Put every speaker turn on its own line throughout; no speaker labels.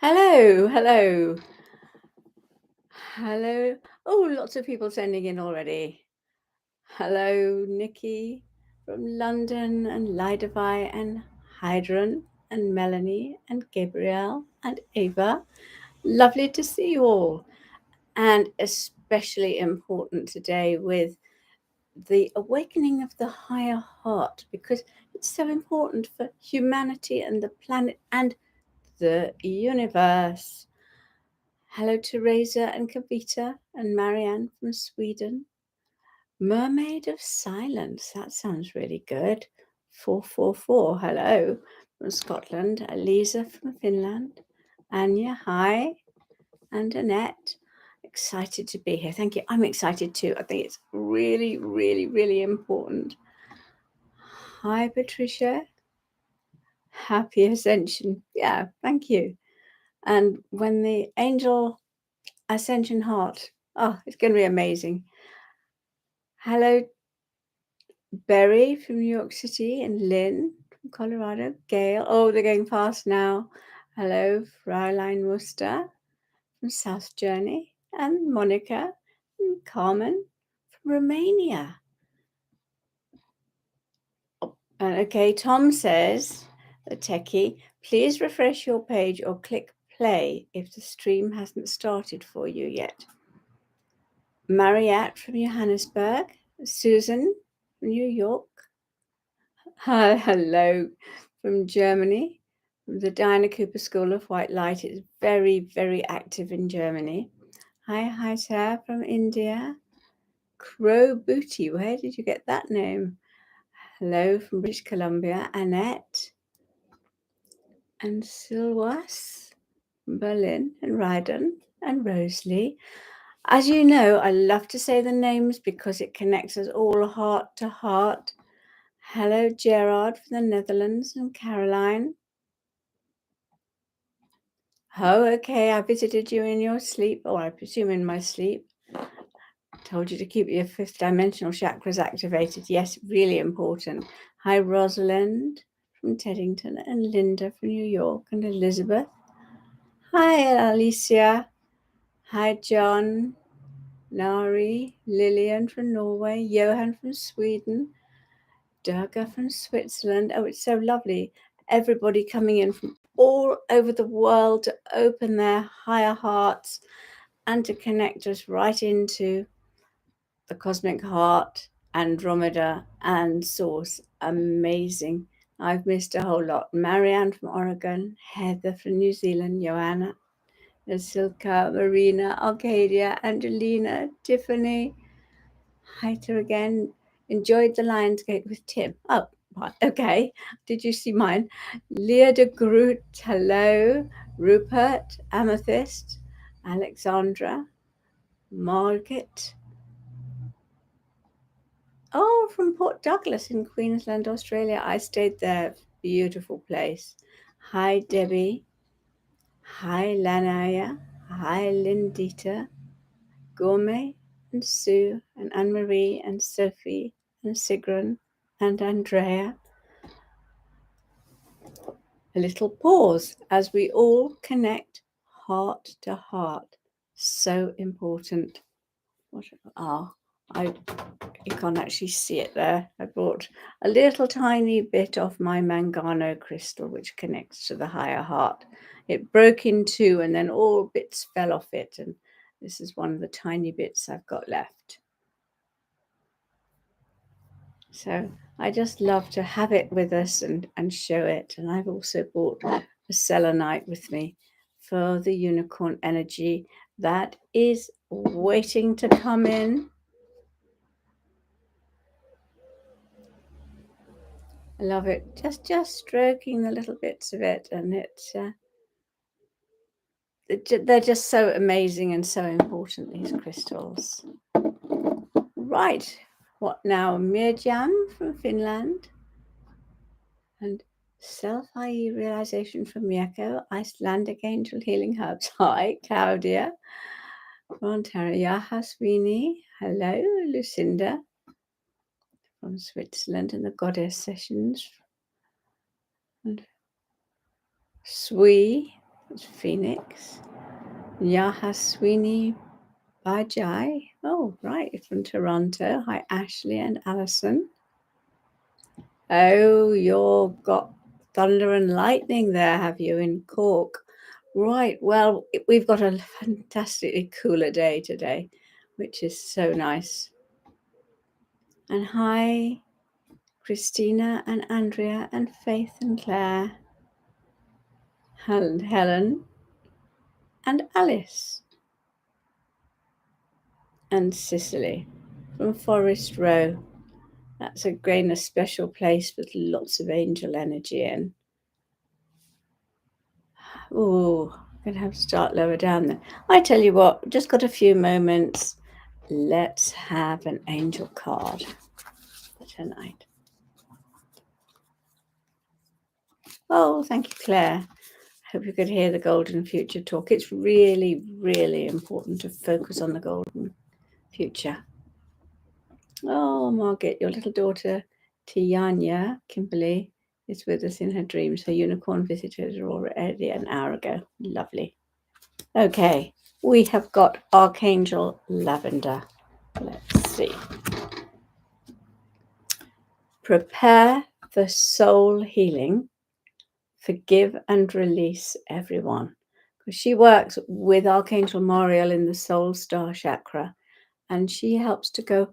Hello, hello, hello. Oh, lots of people sending in already. Hello, Nikki from London, and Lidavai, and Hydron, and Melanie, and Gabrielle, and Ava. Lovely to see you all. And especially important today with the awakening of the higher heart, because it's so important for humanity and the planet and the universe. Hello, Teresa and Kavita and Marianne from Sweden. Mermaid of Silence. That sounds really good. 444. Hello from Scotland. Elisa from Finland. Anya, hi. And Annette. Excited to be here. Thank you. I'm excited too. I think it's really, really, really important. Hi, Patricia. Happy Ascension. Yeah, thank you. And when the angel ascension heart, oh, it's going to be amazing. Hello, Berry from New York City, and Lynn from Colorado. Gail, oh, they're going fast now. Hello, Fraulein Muster from South Journey, and Monica and Carmen from Romania. And okay, Tom says, the techie, please refresh your page or click play if the stream hasn't started for you yet. Mariette from Johannesburg, Susan from New York. Hi, hello from Germany. The Diana Cooper School of White Light is very, very active in Germany. Hi, Sarah from India. Crow Booty, where did you get that name? Hello from British Columbia. Annette and Silwas from Berlin, and Ryden and Rosalie. As you know, I love to say the names because it connects us all heart to heart. Hello, Gerard from the Netherlands, and Caroline. Oh, okay. I visited you in your sleep, or I presume in my sleep. Told you to keep your fifth dimensional chakras activated. Yes, really important. Hi, Rosalind from Teddington, and Linda from New York, and Elizabeth. Hi, Alicia. Hi, John, Nari, Lillian from Norway, Johan from Sweden, Durga from Switzerland. Oh, it's so lovely. Everybody coming in from all over the world to open their higher hearts and to connect us right into the cosmic heart, Andromeda, and Source. Amazing. I've missed a whole lot. Marianne from Oregon, Heather from New Zealand, Joanna, Silka, Marina, Arcadia, Angelina, Tiffany. Hi to again. Enjoyed the Lionsgate with Tim. Oh, okay. Did you see mine? Leah de Groot, hello. Rupert, Amethyst, Alexandra, Margaret. Oh, from Port Douglas in Queensland, Australia. I stayed there. Beautiful place. Hi, Debbie. Hi, Lanaya. Hi, Lindita. Gourmet and Sue and Anne-Marie and Sophie and Sigrun and Andrea. A little pause as we all connect heart to heart. So important. You can't actually see it there. I brought a little tiny bit of my Mangano crystal, which connects to the higher heart. It broke in two and then all bits fell off it. And this is one of the tiny bits I've got left. So I just love to have it with us and show it. And I've also brought a selenite with me for the unicorn energy that is waiting to come in. I love it. Just stroking the little bits of it, and they're just so amazing and so important, these crystals. Right. What now? Mirjam from Finland. And self-IE realization from Mieko. Icelandic angel healing herbs. Hi, Claudia. Ontario. Yahaswini. Hello, Lucinda. From Switzerland, and the goddess sessions. And Sui It's Phoenix. Yahaswini Bajai. Oh, right, from Toronto. Hi, Ashley and Alison. Oh, you've got thunder and lightning there, have you, in Cork? Right, well, we've got a fantastically cooler day today, which is so nice. And hi, Christina and Andrea and Faith and Claire, Helen and Alice and Cicely from Forest Row. That's again a special place with lots of angel energy in. Oh, I'm going to have to start lower down there. I tell you what, just got a few moments. Let's have an angel card for tonight. Oh, thank you, Claire. I hope you could hear the Golden Future talk. It's really, really important to focus on the golden future. Oh, Margaret, your little daughter, Tianya Kimberly, is with us in her dreams. Her unicorn visited her already an hour ago. Lovely. Okay, we have got Archangel Lavender. Let's see. Prepare for soul healing. Forgive and release everyone. Because she works with Archangel Moriel in the soul star chakra, and she helps to go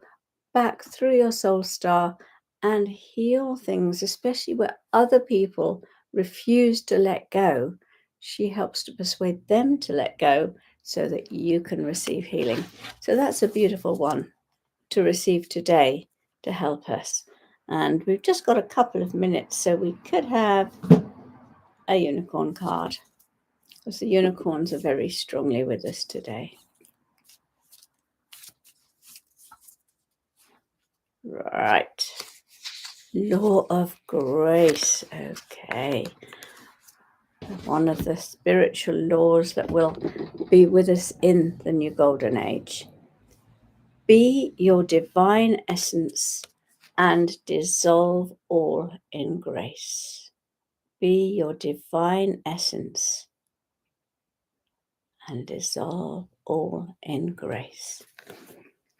back through your soul star and heal things, especially where other people refuse to let go. She helps to persuade them to let go so that you can receive healing. So that's a beautiful one to receive today to help us. And we've just got a couple of minutes, so we could have a unicorn card, because the unicorns are very strongly with us today. Right. Law of grace. Okay. One of the spiritual laws that will be with us in the new golden age. Be your divine essence and dissolve all in grace. Be your divine essence and dissolve all in grace.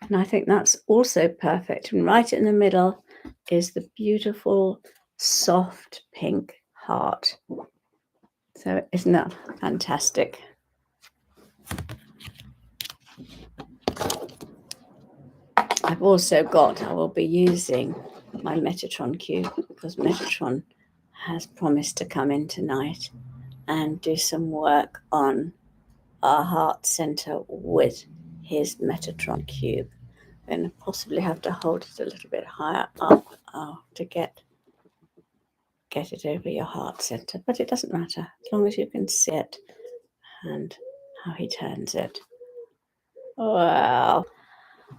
And I think that's also perfect. And right in the middle is the beautiful, soft pink heart. So isn't that fantastic? I've also got, I will be using my Metatron Cube, because Metatron has promised to come in tonight and do some work on our heart center with his Metatron Cube. And possibly have to hold it a little bit higher up to get it over your heart center, but it doesn't matter as long as you can see it and how he turns it. Wow.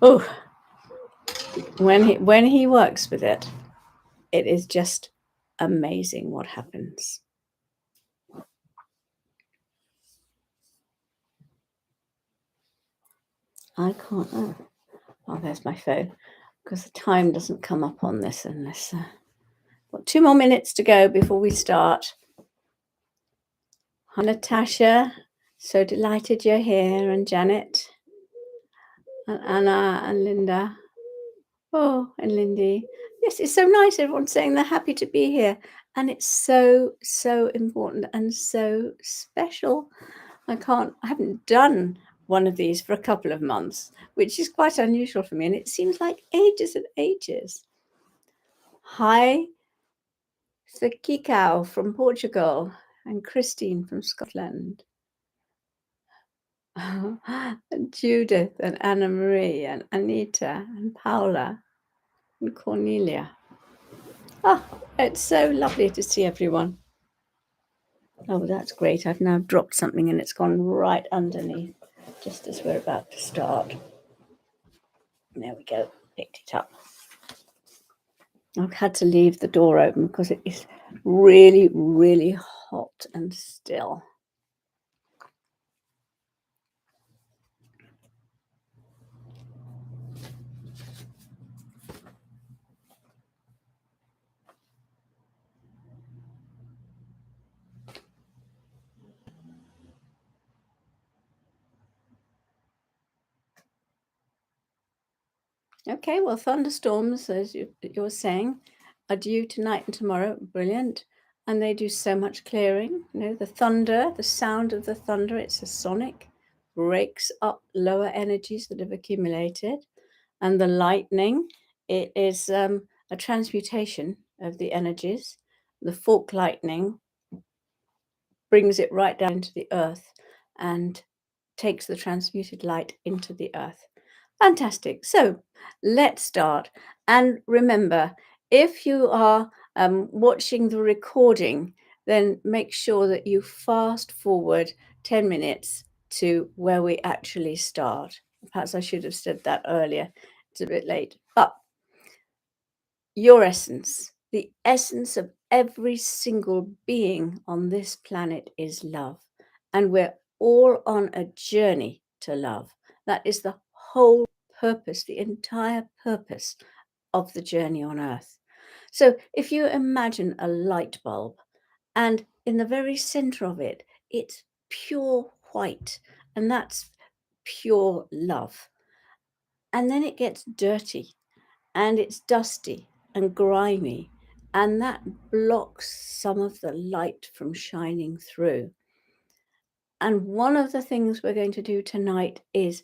Oh, when he works with it, it is just amazing what happens. I can't. Oh, there's my phone, because the time doesn't come up on this unless. Got 2 more minutes to go before we start. Hi, Natasha. So delighted you're here, and Janet, and Anna, and Linda. Oh, and Lindy. Yes, it's so nice. Everyone's saying they're happy to be here. And it's so, so important and so special. I haven't done one of these for a couple of months, which is quite unusual for me. And it seems like ages and ages. Hi, Kikau from Portugal and Christine from Scotland. And Judith and Anna Marie and Anita and Paula and Cornelia. Oh, it's so lovely to see everyone. Oh, that's great. I've now dropped something and it's gone right underneath, just as we're about to start. There we go. Picked it up. I've had to leave the door open because it is really, really hot and still. Okay, well, thunderstorms, as you're saying, are due tonight and tomorrow. Brilliant. And they do so much clearing. You know, the thunder, the sound of the thunder, it's a sonic, breaks up lower energies that have accumulated. And the lightning, it is a transmutation of the energies. The fork lightning brings it right down into the earth and takes the transmuted light into the earth. Fantastic. So let's start. And remember, if you are watching the recording, then make sure that you fast forward 10 minutes to where we actually start. Perhaps I should have said that earlier. It's a bit late. But your essence, the essence of every single being on this planet is love. And we're all on a journey to love. That is the whole purpose, the entire purpose of the journey on earth. So if you imagine a light bulb, and in the very center of it, it's pure white, and that's pure love. And then it gets dirty and it's dusty and grimy, and that blocks some of the light from shining through. And one of the things we're going to do tonight is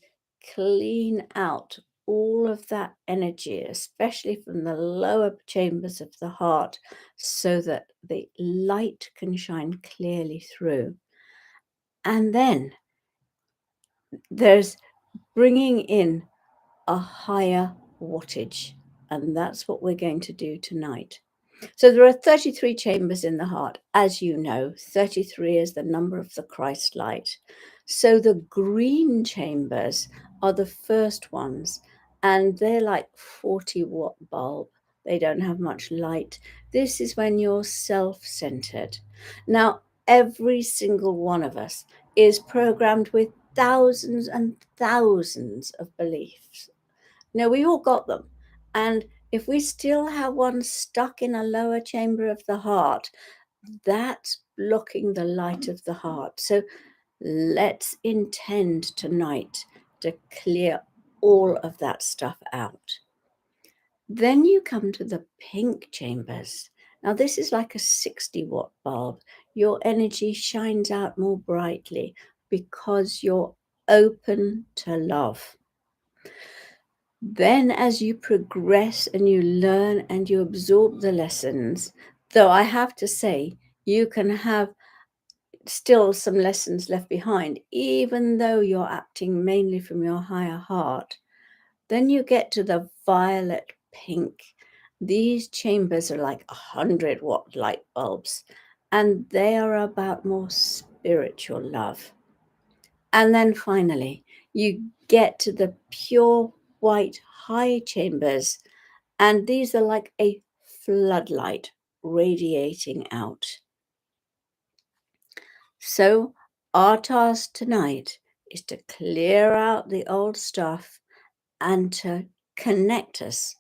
clean out all of that energy, especially from the lower chambers of the heart, so that the light can shine clearly through. And then there's bringing in a higher wattage, and that's what we're going to do tonight. So there are 33 chambers in the heart. As you know, 33 is the number of the Christ light. So the green chambers are the first ones, and they're like 40-watt bulb. They don't have much light. This is when you're self-centered. Now, every single one of us is programmed with thousands and thousands of beliefs. Now, we all got them. And if we still have one stuck in a lower chamber of the heart, that's blocking the light of the heart. So let's intend tonight to clear all of that stuff out. Then you come to the pink chambers. Now, this is like a 60-watt bulb. Your energy shines out more brightly because you're open to love. Then, as you progress and you learn and you absorb the lessons, though I have to say, you can have still some lessons left behind, even though you're acting mainly from your higher heart. Then you get to the violet pink. These chambers are like 100-watt light bulbs, and they are about more spiritual love. And then finally, you get to the pure white high chambers, and these are like a floodlight radiating out. So, our task tonight is to clear out the old stuff and to connect us,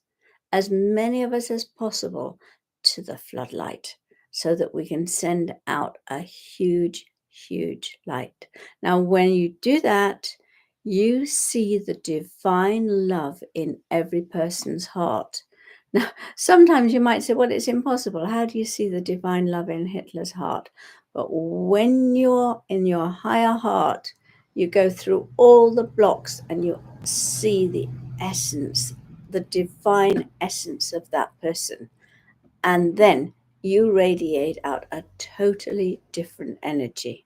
as many of us as possible, to the floodlight so that we can send out a huge, huge light. Now, when you do that, you see the divine love in every person's heart. Now, sometimes you might say, well, it's impossible. How do you see the divine love in Hitler's heart? But when you're in your higher heart, you go through all the blocks and you see the essence, the divine essence of that person. And then you radiate out a totally different energy.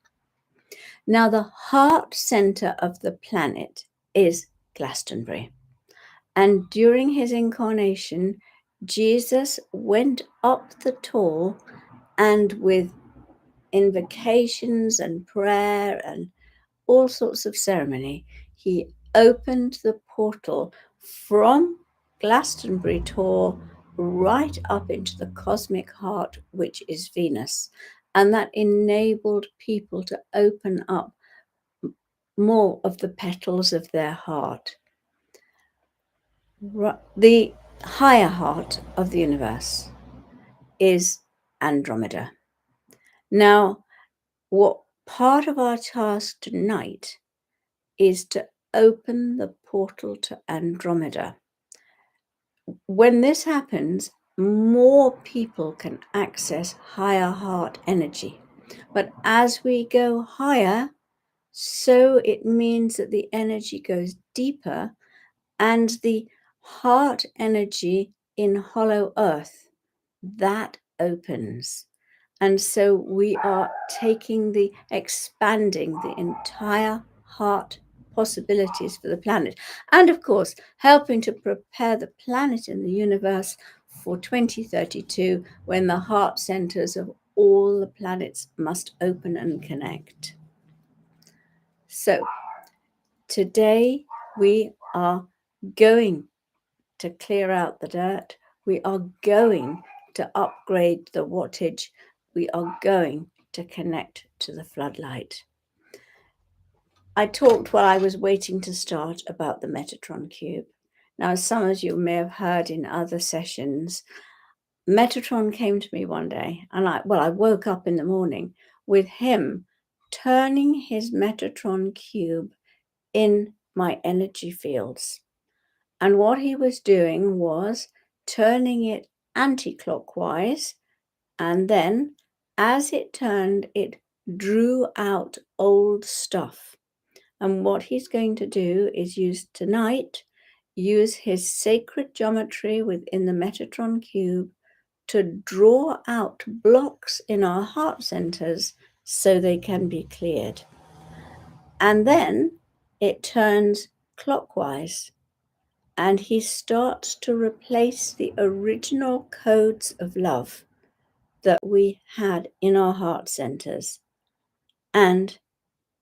Now, the heart center of the planet is Glastonbury. And during his incarnation, Jesus went up the tall, and with invocations and prayer and all sorts of ceremony, he opened the portal from Glastonbury Tor right up into the cosmic heart, which is Venus. And that enabled people to open up more of the petals of their heart. The higher heart of the universe is Andromeda. Now, what part of our task tonight is to open the portal to Andromeda. when this happens, more people can access higher heart energy. But as we go higher, so it means that the energy goes deeper, and the heart energy in hollow earth, that opens. And so we are expanding the entire heart possibilities for the planet. And of course, helping to prepare the planet and the universe for 2032, when the heart centers of all the planets must open and connect. So today we are going to clear out the dirt. We are going to upgrade the wattage. We are going to connect to the floodlight. I talked while I was waiting to start about the Metatron Cube. Now, some of you may have heard in other sessions, Metatron came to me one day, and I woke up in the morning with him turning his Metatron Cube in my energy fields. And what he was doing was turning it anti-clockwise, and then as it turned, it drew out old stuff. And what he's going to do is use his sacred geometry within the Metatron Cube to draw out blocks in our heart centers so they can be cleared. And then it turns clockwise, and he starts to replace the original codes of love that we had in our heart centers, and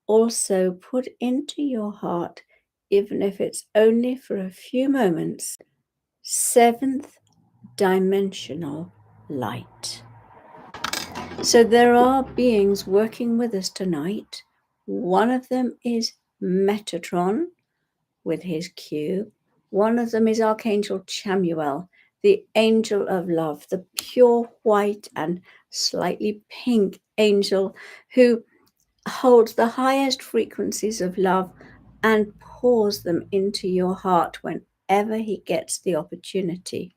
also put into your heart, even if it's only for a few moments, 7th dimensional light. So there are beings working with us tonight. One of them is Metatron with his cube. One of them is Archangel Chamuel, the angel of love, the pure white and slightly pink angel who holds the highest frequencies of love and pours them into your heart whenever he gets the opportunity.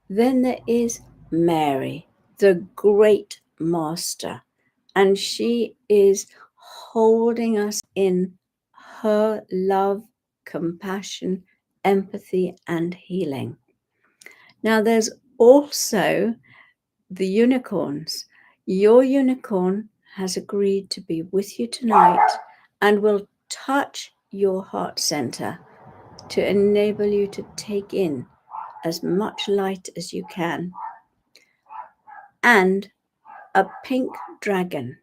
Then there is Mary, the great master, and she is holding us in her love, compassion, empathy, and healing. Now, there's also the unicorns. Your unicorn has agreed to be with you tonight and will touch your heart center to enable you to take in as much light as you can. And a pink dragon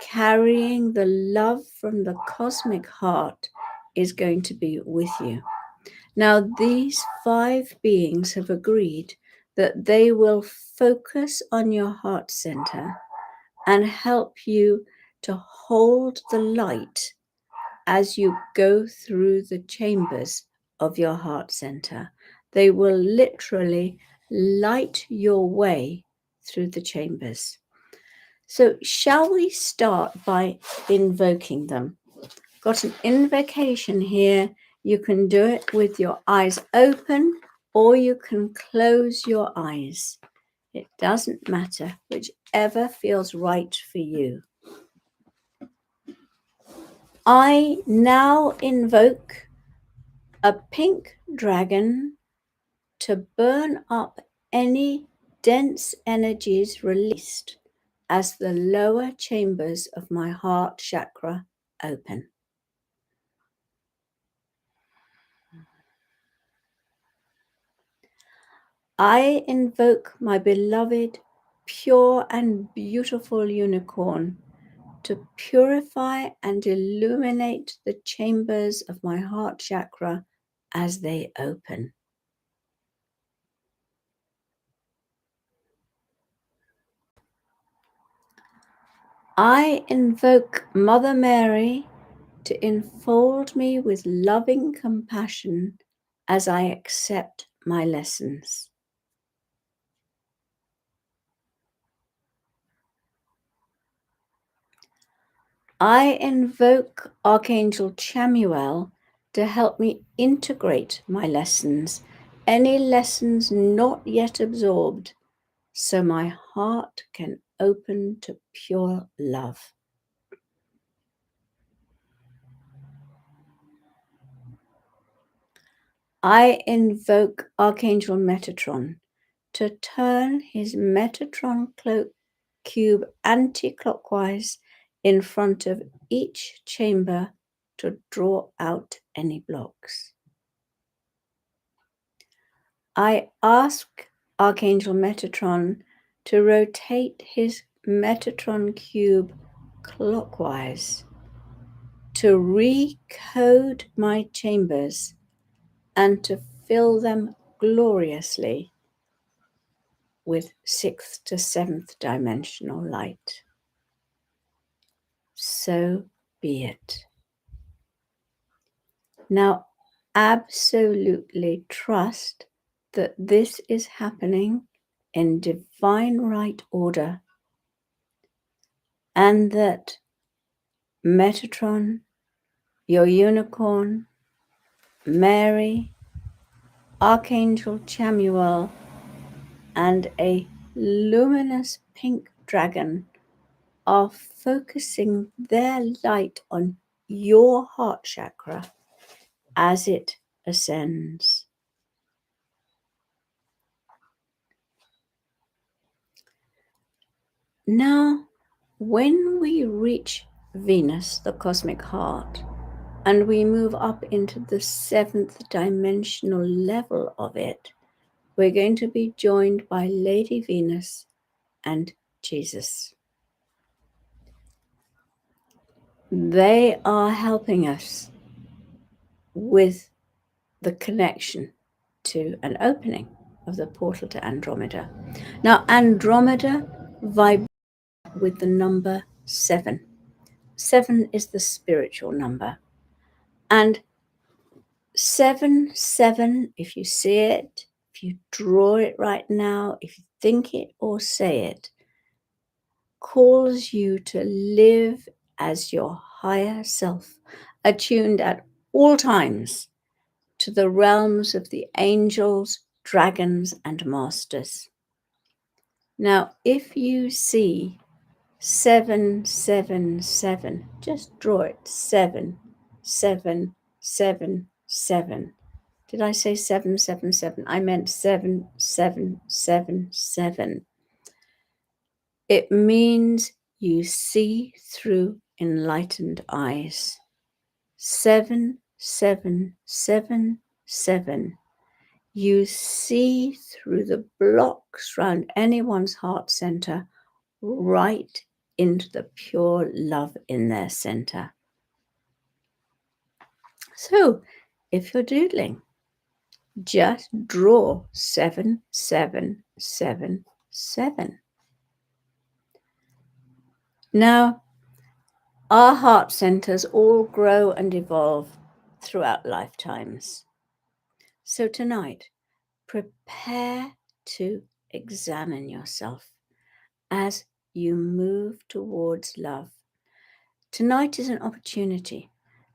carrying the love from the cosmic heart is going to be with you. Now, these 5 beings have agreed that they will focus on your heart center and help you to hold the light as you go through the chambers of your heart center. They will literally light your way through the chambers. So shall we start by invoking them? Got an invocation here. You can do it with your eyes open, or you can close your eyes. It doesn't matter, whichever feels right for you. I now invoke a pink dragon to burn up any dense energies released as the lower chambers of my heart chakra open. I invoke my beloved, pure and beautiful unicorn to purify and illuminate the chambers of my heart chakra as they open. I invoke Mother Mary to enfold me with loving compassion as I accept my lessons. I invoke Archangel Chamuel to help me integrate my lessons any lessons not yet absorbed, so my heart can open to pure love. I invoke Archangel Metatron to turn his Metatron cube anti-clockwise in front of each chamber to draw out any blocks. I ask Archangel Metatron to rotate his Metatron cube clockwise to recode my chambers and to fill them gloriously with 6th to 7th dimensional light. So be it. Now, absolutely trust that this is happening in divine right order, and that Metatron, your unicorn, Mary, Archangel Chamuel, and a luminous pink dragon are focusing their light on your heart chakra as it ascends. Now, when we reach Venus, the cosmic heart, and we move up into the 7th dimensional level of it, we're going to be joined by Lady Venus and Jesus. They are helping us with the connection to an opening of the portal to Andromeda. Now, Andromeda vibrates with the number 7. 7 is the spiritual number. And 7, if you see it, if you draw it right now, if you think it or say it, calls you to live as your higher self, attuned at all times to the realms of the angels, dragons, and masters. Now, if you see 777, just draw it 7, 7, 7, 7. Did I say 777? I meant 7, 7, 7, 7. It means you see through enlightened eyes. 7, 7, 7, 7. You see through the blocks around anyone's heart center right into the pure love in their center. So if you're doodling, just draw 7, 7, 7, 7. Now, our heart centers all grow and evolve throughout lifetimes. So tonight, prepare to examine yourself as you move towards love. Tonight is an opportunity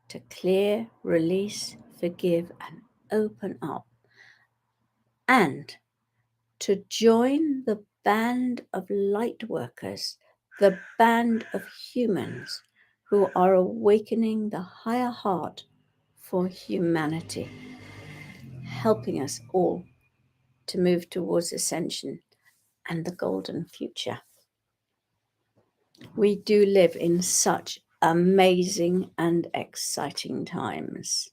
to clear, release, forgive, and open up, and to join the band of light workers, the band of humans who are awakening the higher heart for humanity, helping us all to move towards ascension and the golden future. We do live in such amazing and exciting times.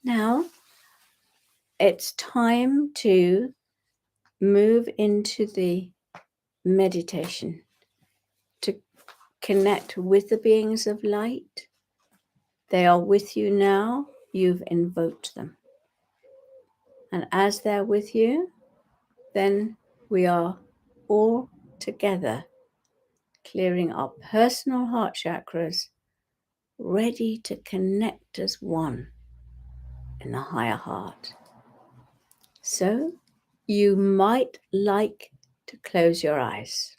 Now, it's time to move into the meditation to connect with the beings of light. They are with you now. You've invoked them. And as they're with you, then we are all together clearing our personal heart chakras, ready to connect as one in the higher heart. So you might like to close your eyes.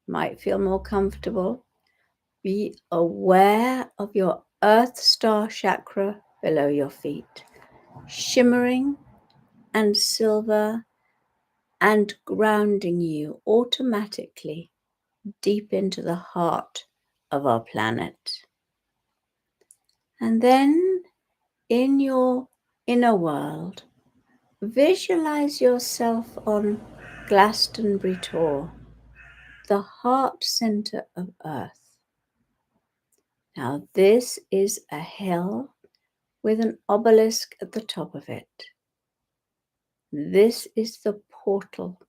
Might feel more comfortable. Be aware of your Earth Star chakra below your feet, shimmering and silver and grounding you automatically deep into the heart of our planet. And then in your inner world, visualize yourself on Glastonbury Tor, the heart center of Earth. Now, this is a hill with an obelisk at the top of it. This is the portal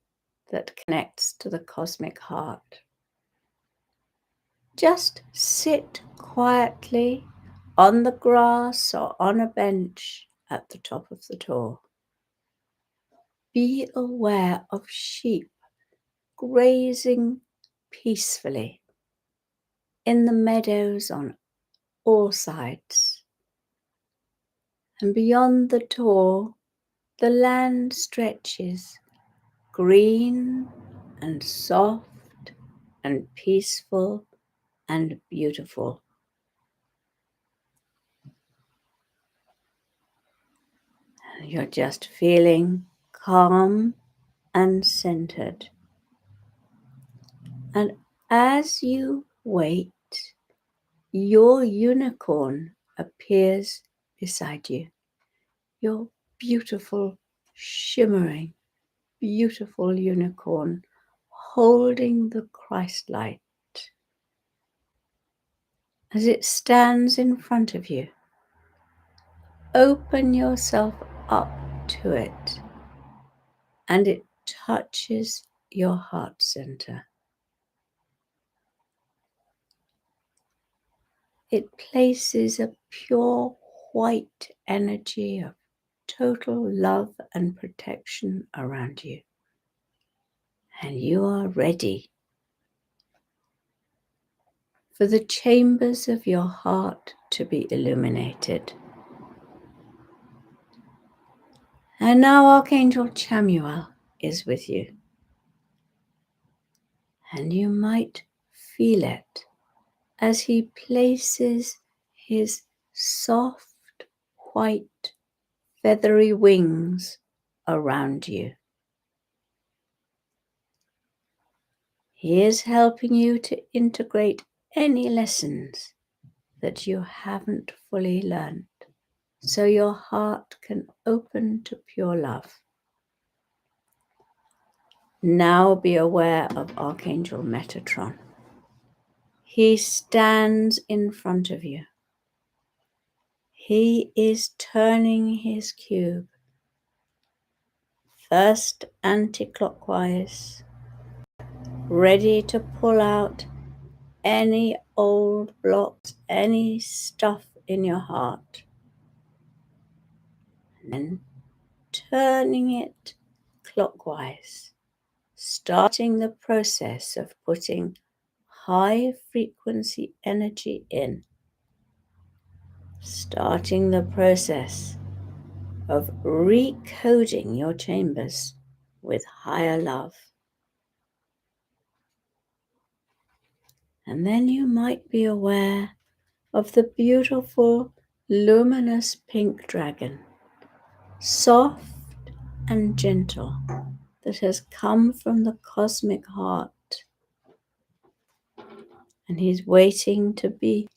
that connects to the cosmic heart. Just sit quietly on the grass or on a bench at the top of the tor. Be aware of sheep grazing peacefully in the meadows on all sides. And beyond the tor, the land stretches green and soft and peaceful and beautiful. And you're just feeling calm and centered. And as you wait, your unicorn appears beside you. Your beautiful, shimmering, beautiful unicorn holding the Christ light. As it stands in front of you, open yourself up to it, and it touches your heart center. It places a pure white energy of total love and protection around you. And you are ready for the chambers of your heart to be illuminated. And now Archangel Chamuel is with you. And you might feel it as he places his soft, white, feathery wings around you. He is helping you to integrate any lessons that you haven't fully learned, so your heart can open to pure love. Now be aware of Archangel Metatron. He stands in front of you. He is turning his cube, first anti-clockwise, ready to pull out any old blocks, any stuff in your heart, and then turning it clockwise, starting the process of putting high frequency energy in, starting the process of recoding your chambers with higher love. And then you might be aware of the beautiful luminous pink dragon, soft and gentle, that has come from the cosmic heart. And he's waiting to be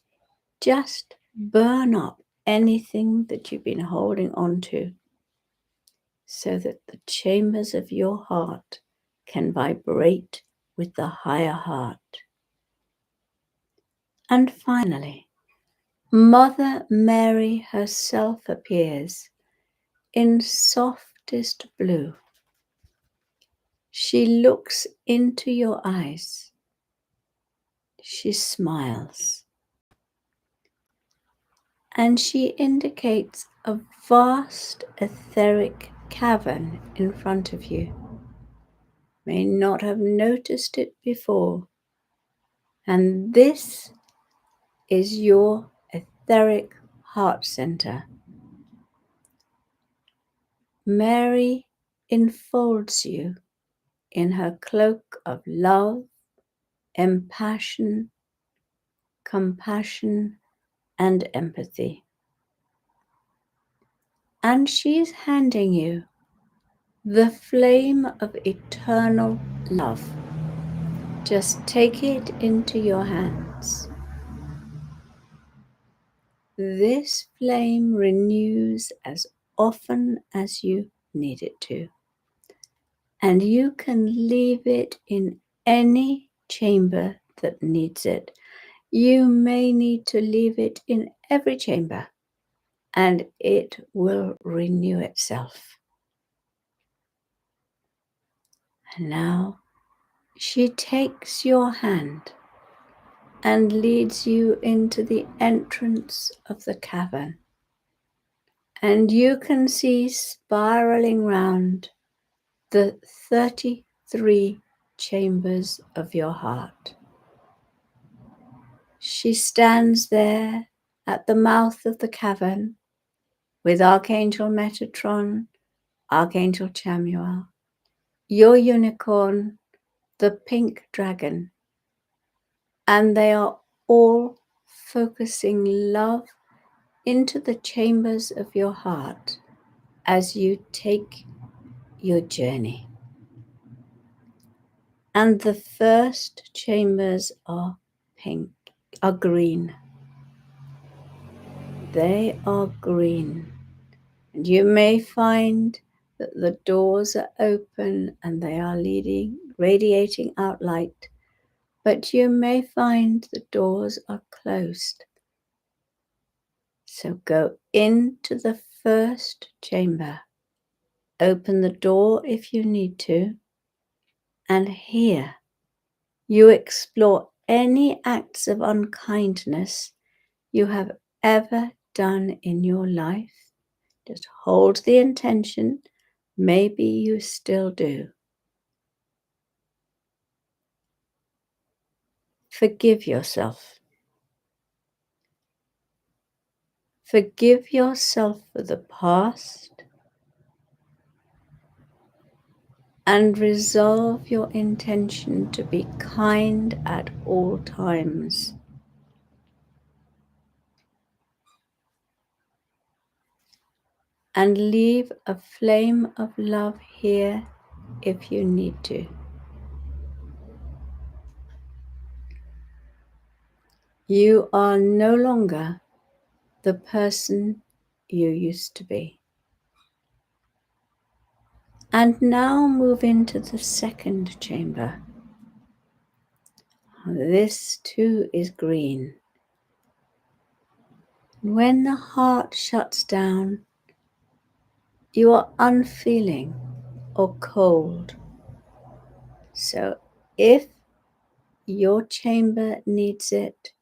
just burn up anything that you've been holding on to, so that the chambers of your heart can vibrate with the higher heart. And finally, Mother Mary herself appears in softest blue. She looks into your eyes. She smiles. And she indicates a vast etheric cavern in front of you. May not have noticed it before. And this is your etheric heart center. Mary enfolds you in her cloak of love, compassion, and empathy. and she's handing you the flame of eternal love. Just take it into your hands. This flame renews as often as you need it to, and you can leave it in any chamber that needs it. You may need to leave it in every chamber, and it will renew itself. And now she takes your hand and leads you into the entrance of the cavern. And you can see spiraling round the 33 chambers of your heart. She stands there at the mouth of the cavern with Archangel Metatron, Archangel Chamuel, your unicorn, the pink dragon, and they are all focusing love into the chambers of your heart as you take your journey. And the first chambers are pink, are green. They are green. And you may find that the doors are open and they are radiating out light, but you may find the doors are closed. So go into the first chamber, open the door if you need to, and here you explore any acts of unkindness you have ever done in your life. Just hold the intention. Maybe you still do. Forgive yourself. Forgive yourself for the past and resolve your intention to be kind at all times. And leave a flame of love here if you need to. You are no longer the person you used to be. And now move into the second chamber. This too is green. When the heart shuts down, you are unfeeling or cold. So if your chamber needs it,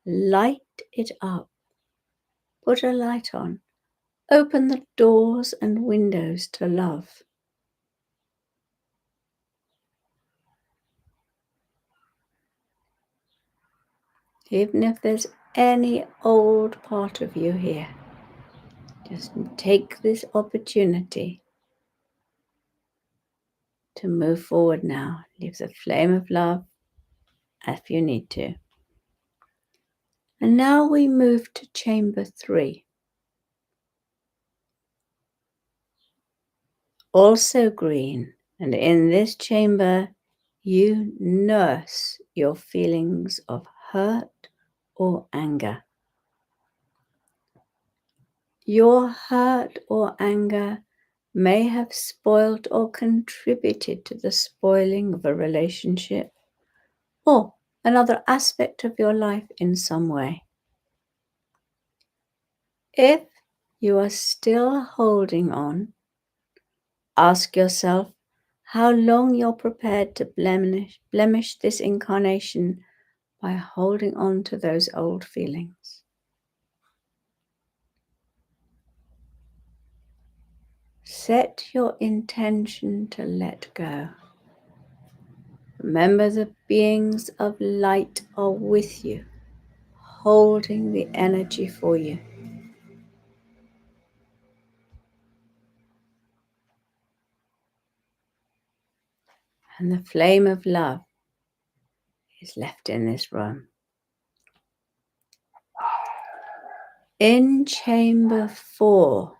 light it up. Put a light on. Open the doors and windows to love. Even if there's any old part of you here, just take this opportunity to move forward now. Leave the flame of love if you need to. And now we move to chamber 3. Also green. And in this chamber, you nurse your feelings of hurt or anger. Your hurt or anger may have spoiled or contributed to the spoiling of a relationship or another aspect of your life in some way. If you are still holding on, ask yourself how long you're prepared to blemish this incarnation by holding on to those old feelings. Set your intention to let go. Remember, the beings of light are with you, holding the energy for you. And the flame of love is left in this room. In chamber 4,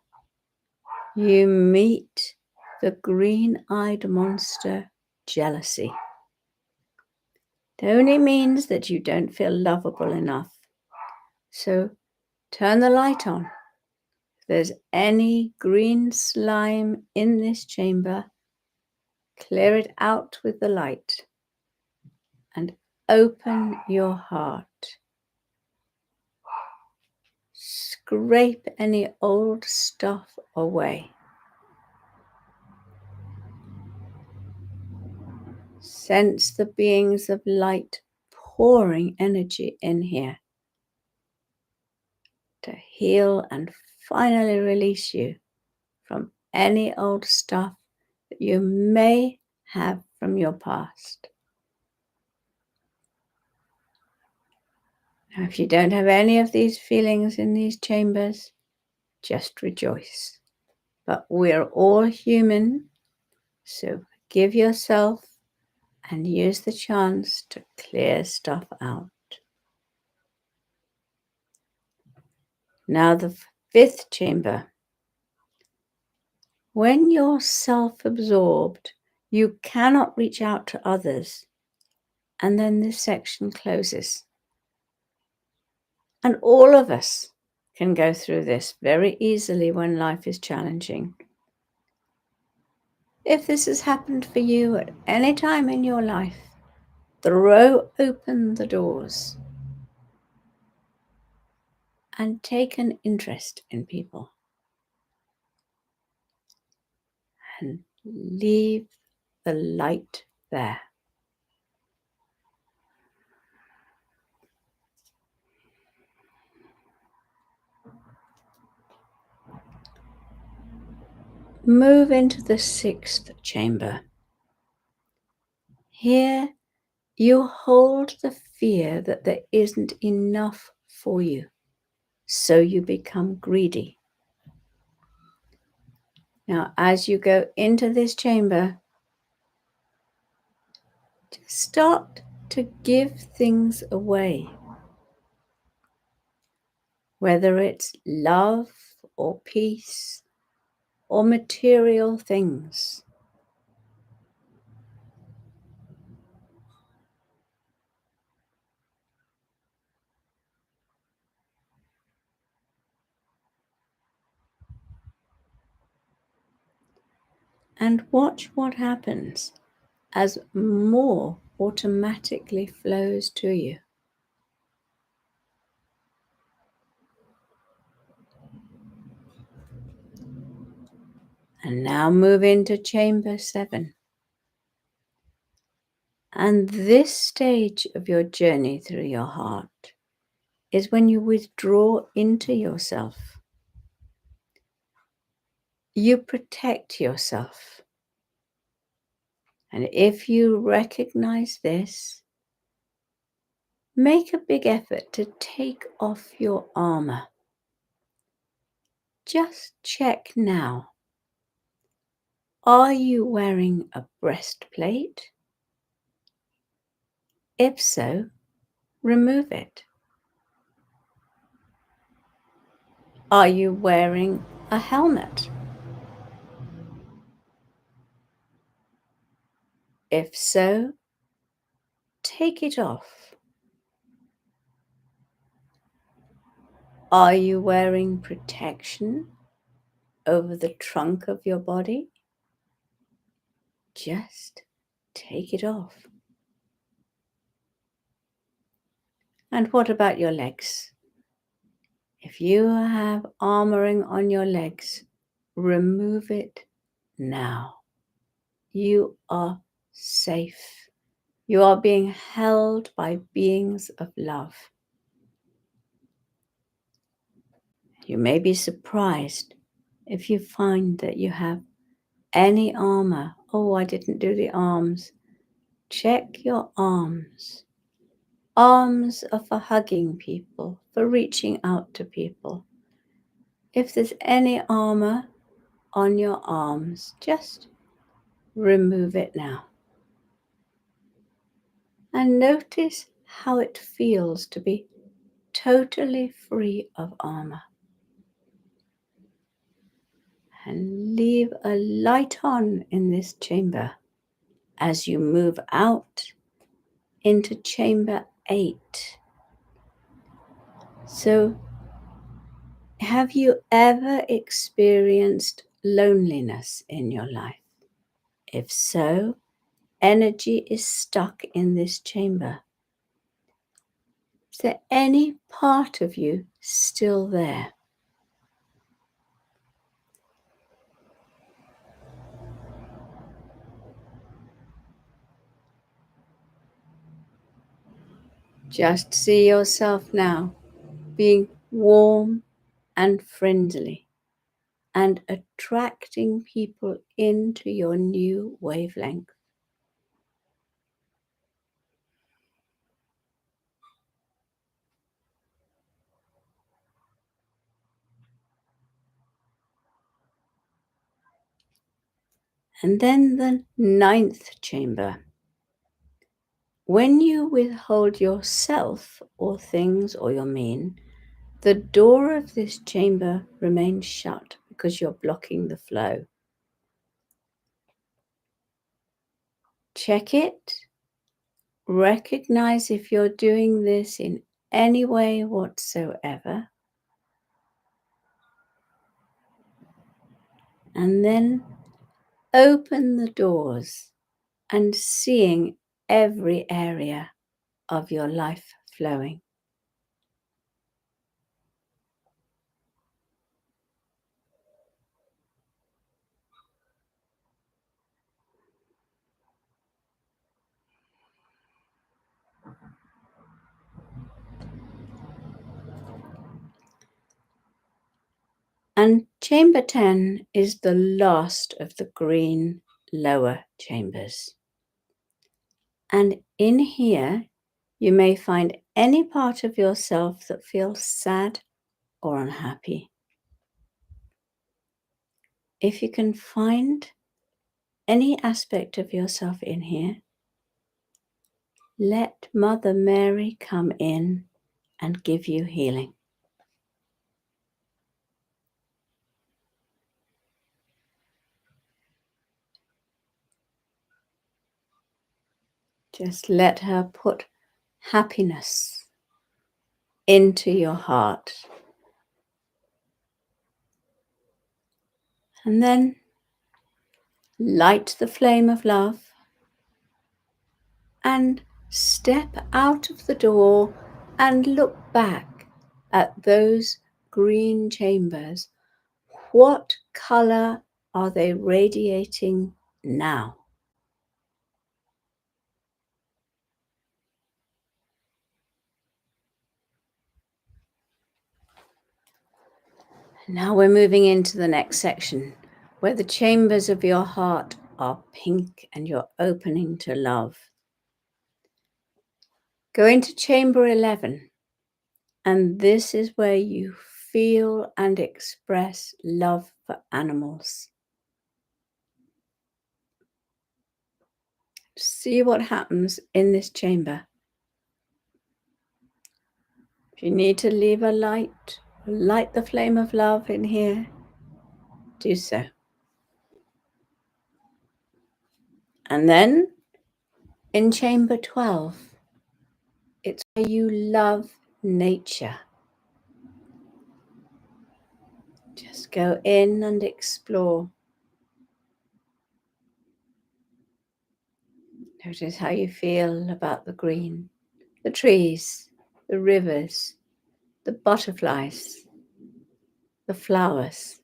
you meet the green-eyed monster, jealousy. It only means that you don't feel lovable enough. So turn the light on. If there's any green slime in this chamber, clear it out with the light and open your heart. Scrape any old stuff away. Sense the beings of light pouring energy in here to heal and finally release you from any old stuff that you may have from your past. Now, if you don't have any of these feelings in these chambers, just rejoice. But we're all human, so give yourself and use the chance to clear stuff out. Now the fifth chamber. When you're self-absorbed, you cannot reach out to others. And then this section closes. And all of us can go through this very easily when life is challenging. If this has happened for you at any time in your life, throw open the doors and take an interest in people and leave the light there. Move into the sixth chamber. Here you hold the fear that there isn't enough for you, so you become greedy. Now, as you go into this chamber, just start to give things away, whether it's love or peace or material things. And watch what happens as more automatically flows to you. And now move into chamber 7. And this stage of your journey through your heart is when you withdraw into yourself. You protect yourself. And if you recognize this, make a big effort to take off your armor. Just check now. Are you wearing a breastplate? If so, remove it. Are you wearing a helmet? If so, take it off. Are you wearing protection over the trunk of your body? Just take it off. And what about your legs? If you have armoring on your legs, remove it now. You are safe. You are being held by beings of love. You may be surprised if you find that you have any armor. Oh, I didn't do the arms. Check your arms. Arms are for hugging people, for reaching out to people. If there's any armor on your arms, just remove it now. And notice how it feels to be totally free of armor. and leave a light on in this chamber as you move out into chamber 8. So, have you ever experienced loneliness in your life? If so, energy is stuck in this chamber. Is there any part of you still there? Just see yourself now being warm and friendly and attracting people into your new wavelength. And then the 9th chamber. When you withhold yourself or things or your mean, the door of this chamber remains shut because you're blocking the flow. Check it. Recognize if you're doing this in any way whatsoever. And then open the doors and seeing every area of your life flowing. And chamber 10 is the last of the green lower chambers. And in here, you may find any part of yourself that feels sad or unhappy. If you can find any aspect of yourself in here, let Mother Mary come in and give you healing. Just let her put happiness into your heart. And then light the flame of love and step out of the door and look back at those green chambers. What color are they radiating now? Now we're moving into the next section where the chambers of your heart are pink and you're opening to love. Go into chamber 11, and this is where you feel and express love for animals. See what happens in this chamber. If you need to leave a light, light the flame of love in here, do so. And then in chamber 12, it's where you love nature. Just go in and explore. Notice how you feel about the green, the trees, the rivers, the butterflies, the flowers.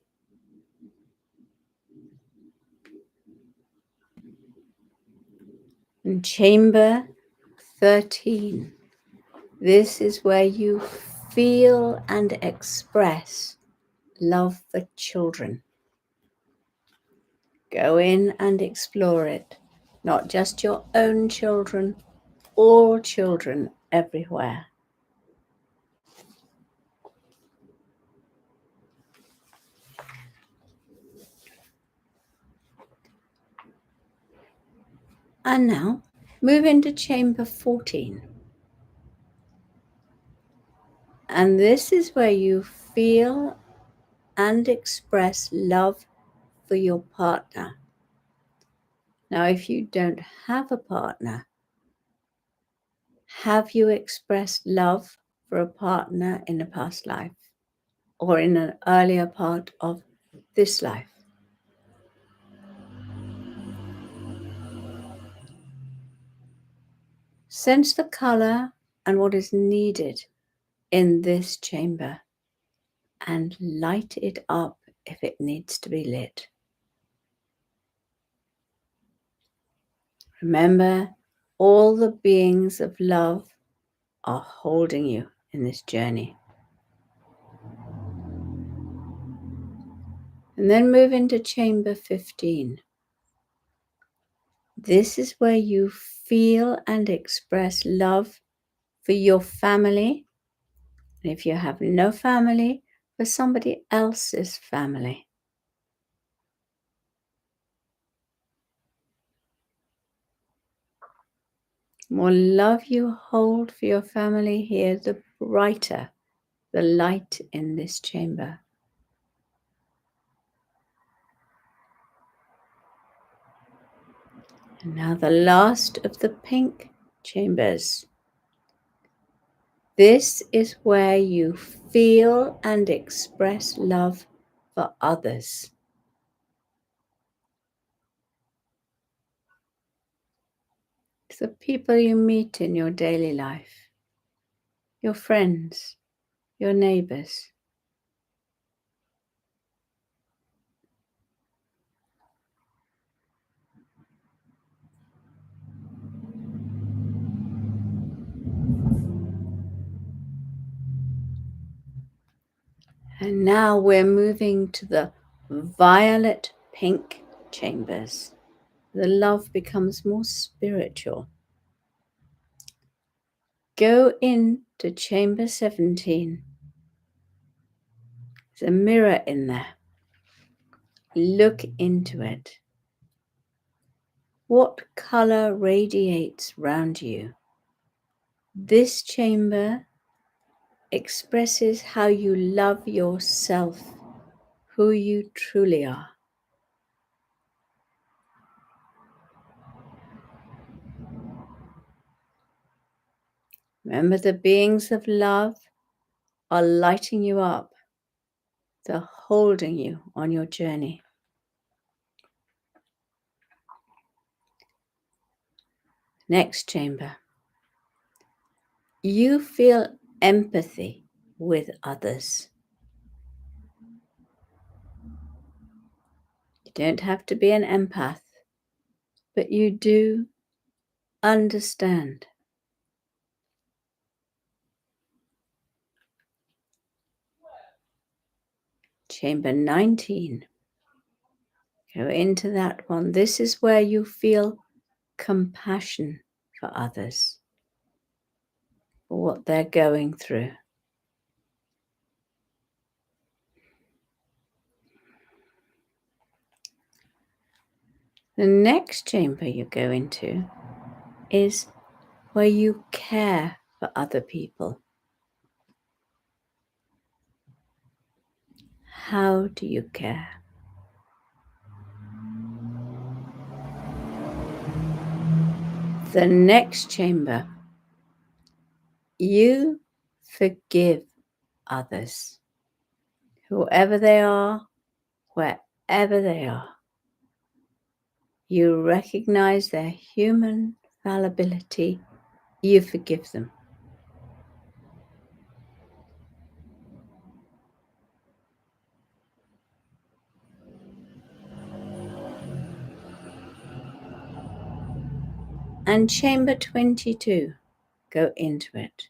In chamber 13, this is where you feel and express love for children. Go in and explore it, not just your own children, all children everywhere. And now move into chamber 14. And this is where you feel and express love for your partner. Now, if you don't have a partner, have you expressed love for a partner in a past life or in an earlier part of this life? Sense the color and what is needed in this chamber and light it up if it needs to be lit. Remember, all the beings of love are holding you in this journey. And then move into chamber 15. This is where you feel and express love for your family. And if you have no family, for somebody else's family. The more love you hold for your family here, the brighter the light in this chamber. And now the last of the pink chambers. This is where you feel and express love for others. It's the people you meet in your daily life, your friends, your neighbors. And now we're moving to the violet pink chambers. The love becomes more spiritual. Go into chamber 17. There's a mirror in there. Look into it. What color radiates round you? This chamber expresses how you love yourself, who you truly are. Remember, the beings of love are lighting you up. They're holding you on your journey. Next chamber. You feel empathy with others. You don't have to be an empath, but you do understand. Chamber 19. Go into that one. This is where you feel compassion for others, for what they're going through. The next chamber you go into is where you care for other people. How do you care? The next chamber, you forgive others, whoever they are, wherever they are. You recognize their human fallibility. You forgive them. And chamber 22, go into it.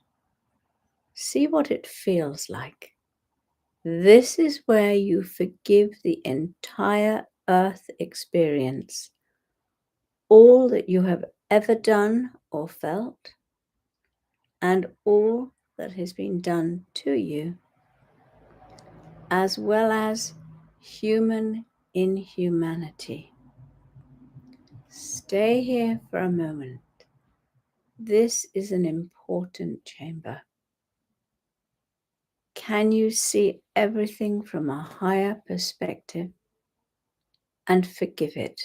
See what it feels like. This is where you forgive the entire earth experience, all that you have ever done or felt, and all that has been done to you, as well as human inhumanity. Stay here for a moment. This is an important chamber. Can you see everything from a higher perspective? and forgive it.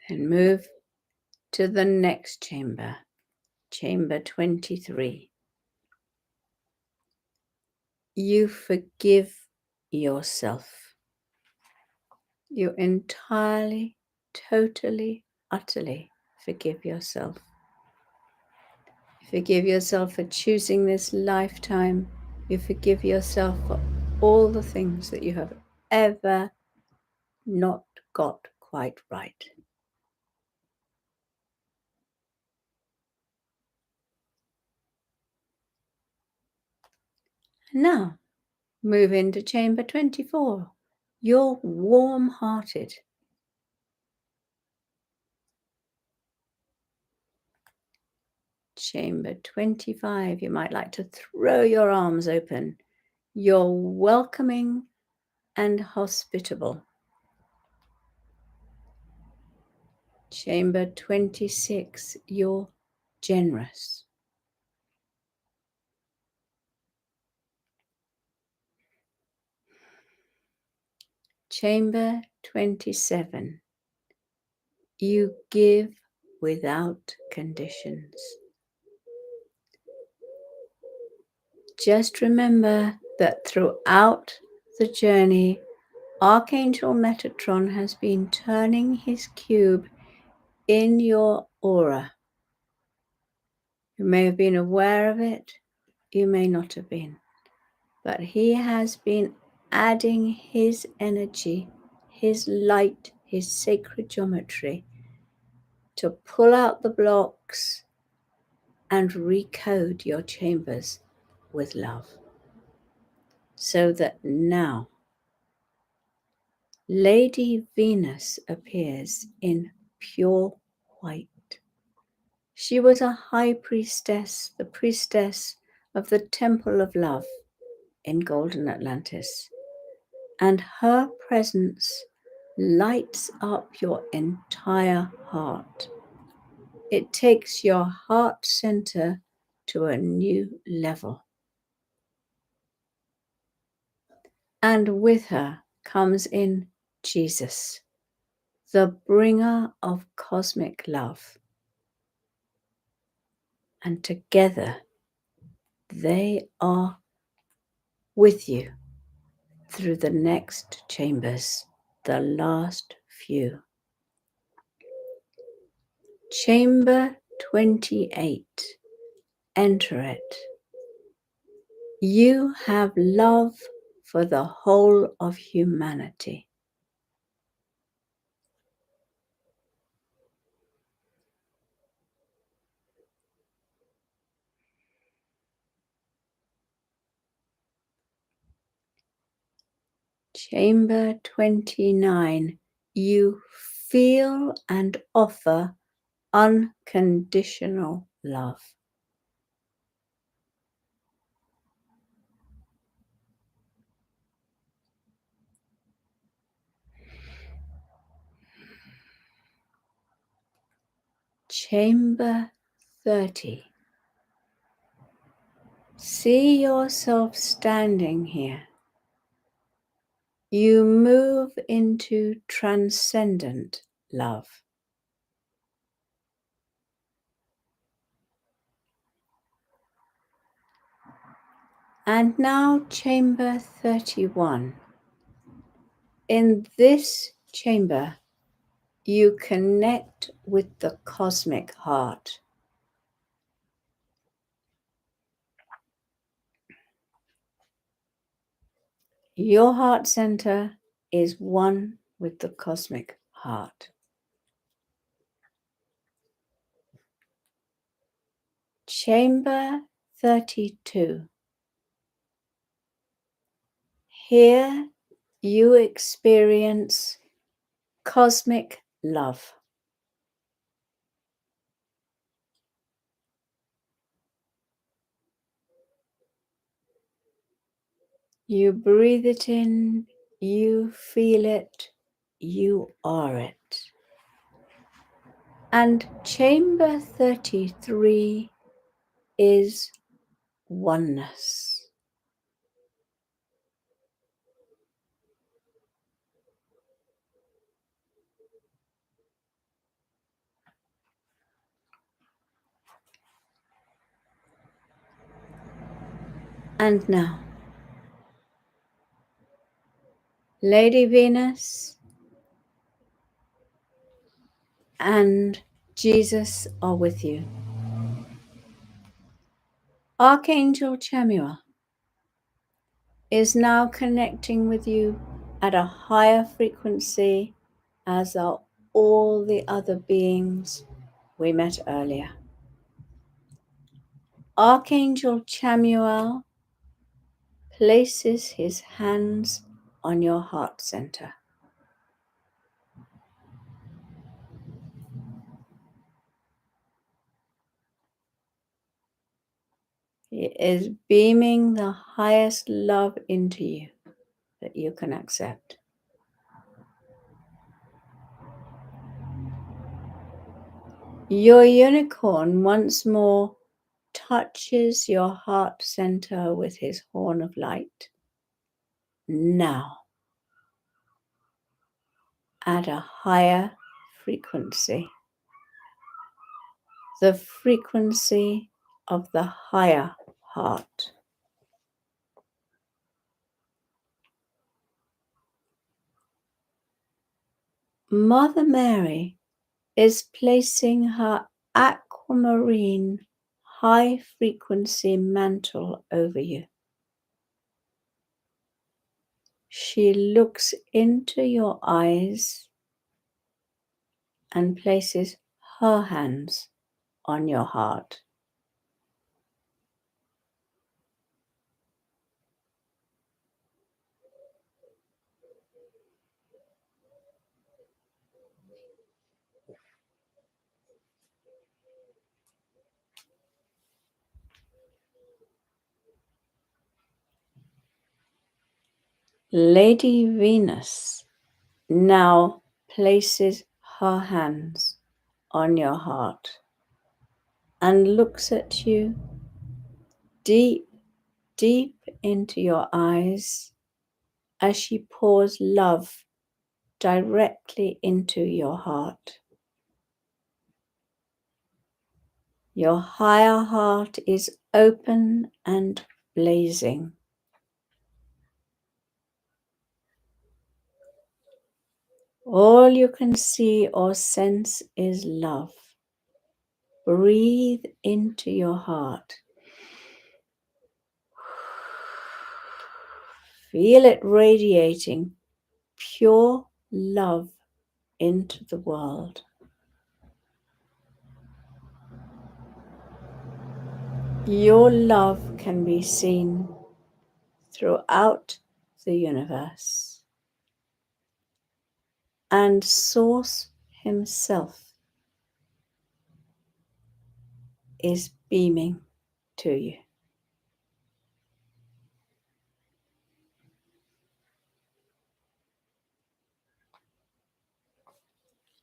And move to the next chamber, chamber 23. You forgive yourself. You entirely, totally, utterly forgive yourself. You forgive yourself for choosing this lifetime. You forgive yourself for all the things that you have ever not got quite right. Now, move into chamber 24. You're warm-hearted. Chamber 25. You might like to throw your arms open. You're welcoming and hospitable. Chamber 26. You're generous. Chamber 27. You give without conditions. Just remember that throughout the journey, Archangel Metatron has been turning his cube in your aura. You may have been aware of it, you may not have been, but he has been adding his energy, his light, his sacred geometry to pull out the blocks and recode your chambers with love. So that now Lady Venus appears in pure white. She was a high priestess, the priestess of the Temple of Love in Golden Atlantis, and her presence lights up your entire heart. It takes your heart center to a new level. And with her comes in Jesus, the bringer of cosmic love. And together they are with you through the next chambers, the last few. Chamber 28. Enter it. You have love for the whole of humanity. Chamber 29. You feel and offer unconditional love. Chamber 30. See yourself standing here. You move into transcendent love. And now chamber 31. In this chamber, you connect with the cosmic heart. Your heart center is one with the cosmic heart. Chamber 32. Here you experience cosmic love. You breathe it in, you feel it, you are it. And chamber 33 is oneness. And now, Lady Venus and Jesus are with you. Archangel Chamuel is now connecting with you at a higher frequency, as are all the other beings we met earlier. Archangel Chamuel places his hands on your heart center. He is beaming the highest love into you that you can accept. Your unicorn once more touches your heart center with his horn of light. Now, at a higher frequency, the frequency of the higher heart. Mother Mary is placing her aquamarine high frequency mantle over you. She looks into your eyes and places her hands on your heart. Lady Venus now places her hands on your heart and looks at you deep, deep into your eyes as she pours love directly into your heart. Your higher heart is open and blazing. All you can see or sense is love. Breathe into your heart. Feel it radiating pure love into the world. Your love can be seen throughout the universe, and Source himself is beaming to you.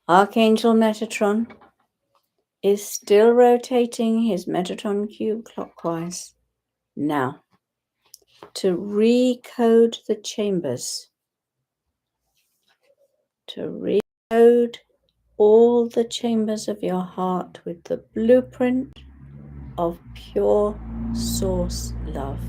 Archangel Metatron is still rotating his Metatron Cube clockwise now to recode the chambers, to recode all the chambers of your heart with the blueprint of pure source love.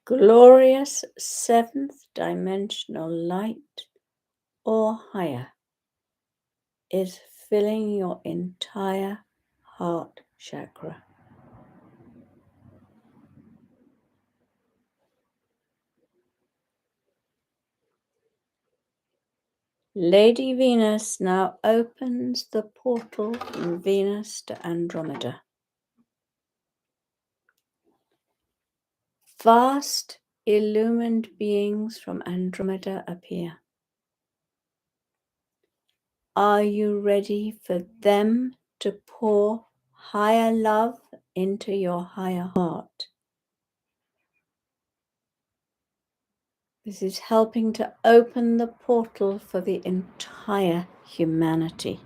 Glorious seventh dimensional light or higher is filling your entire heart chakra. Lady Venus now opens the portal from Venus to Andromeda. Vast illumined beings from Andromeda appear. Are you ready for them to pour higher love into your higher heart. This is helping to open the portal for the entire humanity.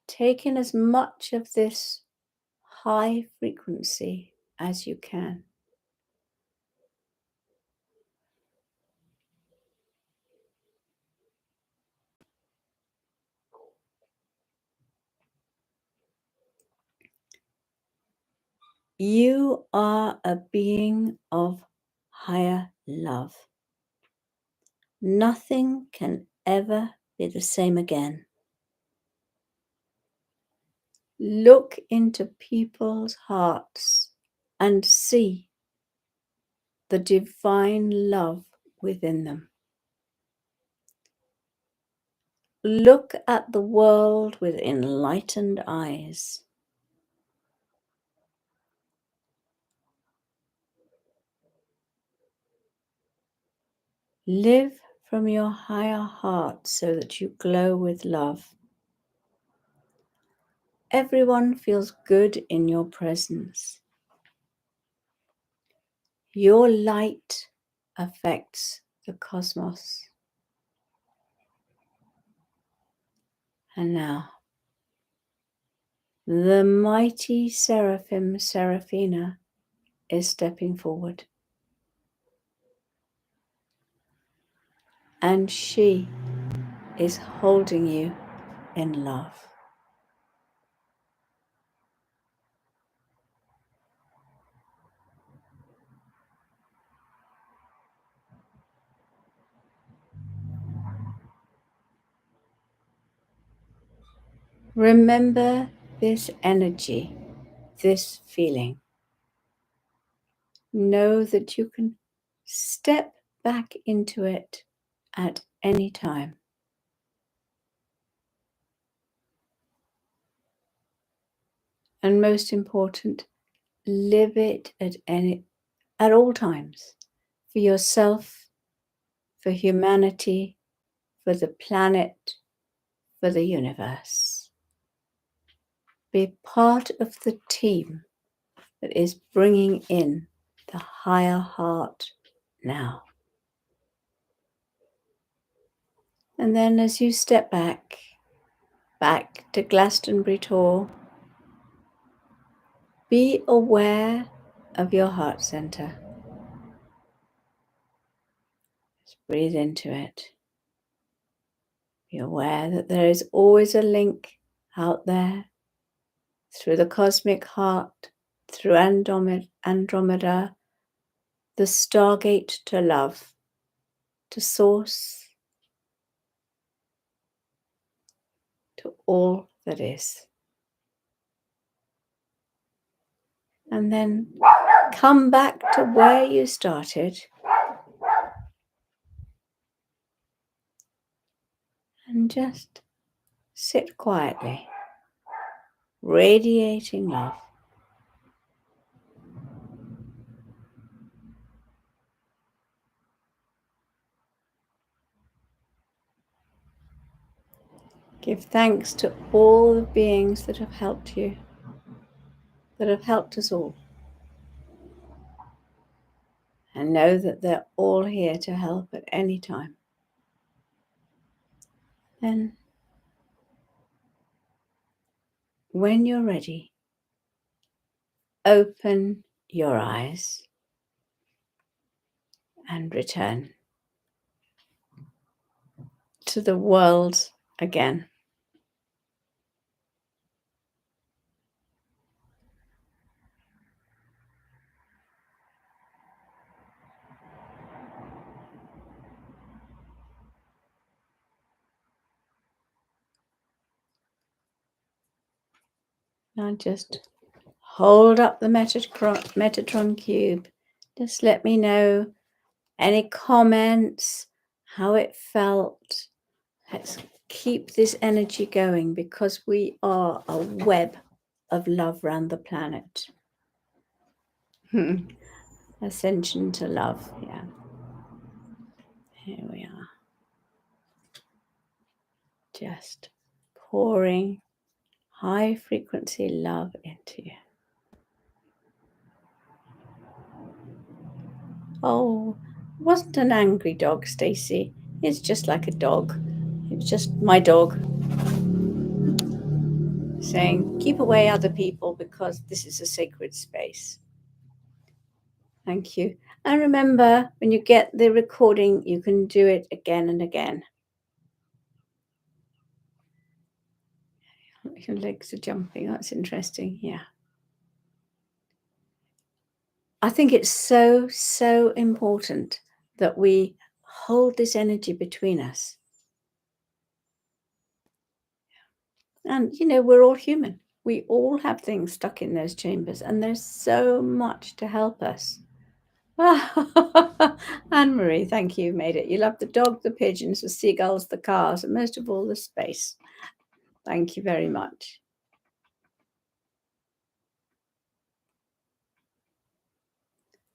Take in as much of this high frequency as you can. You are a being of higher love. Nothing can ever be the same again. Look into people's hearts and see the divine love within them. Look at the world with enlightened eyes. Live from your higher heart so that you glow with love. Everyone feels good in your presence. Your light affects the cosmos. And now, the mighty seraphim Seraphina is stepping forward. And she is holding you in love. Remember this energy, this feeling. Know that you can step back into it at any time. And most important, live it at all times, for yourself, for humanity, for the planet, for the universe. Be part of the team that is bringing in the higher heart now. And then as you step back to Glastonbury Tor, be aware of your heart center. Just breathe into it. Be aware that there is always a link out there through the cosmic heart, through Andromeda, the stargate to love, to source, to all that is. And then come back to where you started and just sit quietly, radiating love. Give thanks to all the beings that have helped you, that have helped us all. And know that they're all here to help at any time. Then, when you're ready, open your eyes and return to the world again. Now just hold up the Metatron Cube. Just let me know any comments, how it felt. Let's keep this energy going because we are a web of love around the planet. Ascension to love, yeah. Here we are. Just pouring high frequency love into you. Oh, it wasn't an angry dog, Stacey. It's just like a dog. It's just my dog saying, keep away other people because this is a sacred space. Thank you. And remember, when you get the recording, you can do it again and again. Your legs are jumping. That's interesting. Yeah. I think it's so, so important that we hold this energy between us. And, we're all human. We all have things stuck in those chambers, and there's so much to help us. Anne-Marie, thank you. You made it. You love the dog, the pigeons, the seagulls, the cars, and most of all, the space. Thank you very much.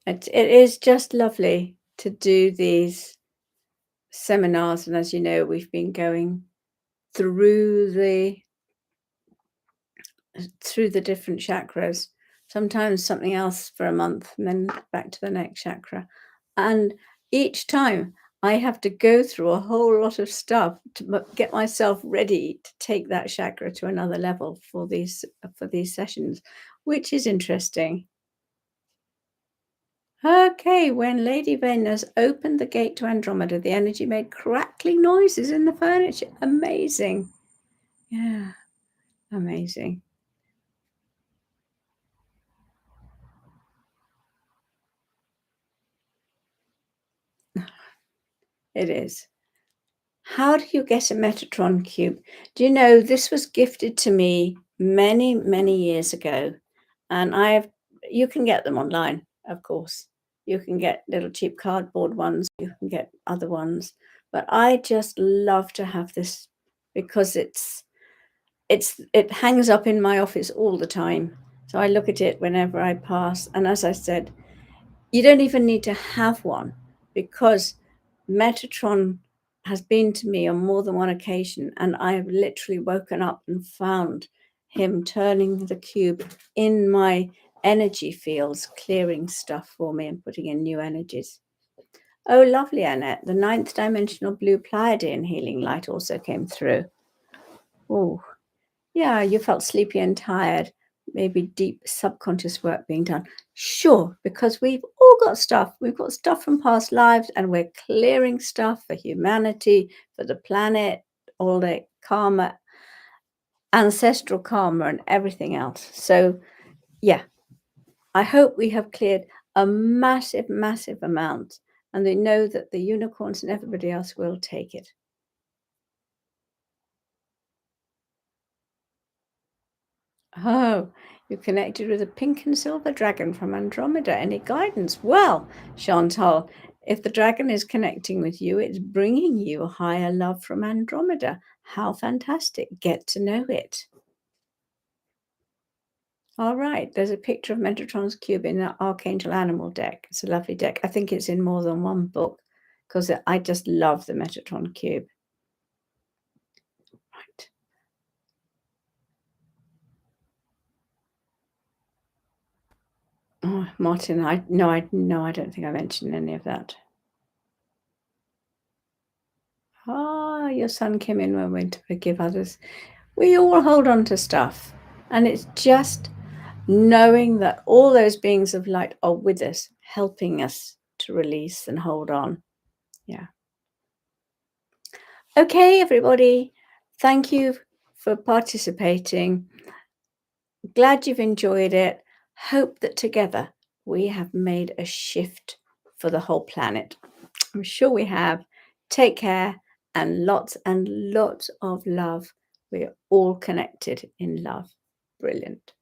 It is just lovely to do these seminars. And as you know, we've been going through the different chakras, sometimes something else for a month and then back to the next chakra. And each time I have to go through a whole lot of stuff to get myself ready to take that chakra to another level for these sessions, which is interesting. Okay, when Lady Venus opened the gate to Andromeda, the energy made crackling noises in the furniture. Amazing. Yeah, amazing. It is. How do you get a Metatron Cube? Do you know, this was gifted to me many, many years ago. And you can get them online, of course. You can get little cheap cardboard ones. You can get other ones. But I just love to have this because it hangs up in my office all the time. So I look at it whenever I pass. And as I said, you don't even need to have one because Metatron has been to me on more than one occasion, and I have literally woken up and found him turning the cube in my energy fields, clearing stuff for me and putting in new energies. Oh, lovely, Annette. The 9th dimensional blue Pleiadian healing light also came through. Oh, yeah, you felt sleepy and tired. Maybe deep subconscious work being done. Sure, because we've all got stuff. We've got stuff from past lives, and we're clearing stuff for humanity, for the planet, all the karma, ancestral karma, and everything else. So, yeah, I hope we have cleared a massive, massive amount, and they know that the unicorns and everybody else will take it. Oh, you connected with a pink and silver dragon from Andromeda. Any guidance? Well, Chantal, if the dragon is connecting with you, it's bringing you a higher love from Andromeda. How fantastic. Get to know it. All right. There's a picture of Metatron's Cube in the Archangel Animal deck. It's a lovely deck. I think it's in more than one book because I just love the Metatron Cube. Right. Oh, Martin, I don't think I mentioned any of that. Ah, your son came in when we went to forgive others. We all hold on to stuff. And it's just knowing that all those beings of light are with us, helping us to release and hold on. Yeah. Okay, everybody. Thank you for participating. Glad you've enjoyed it. Hope that together we have made a shift for the whole planet. I'm sure we have. Take care and lots of love. We're all connected in love. Brilliant.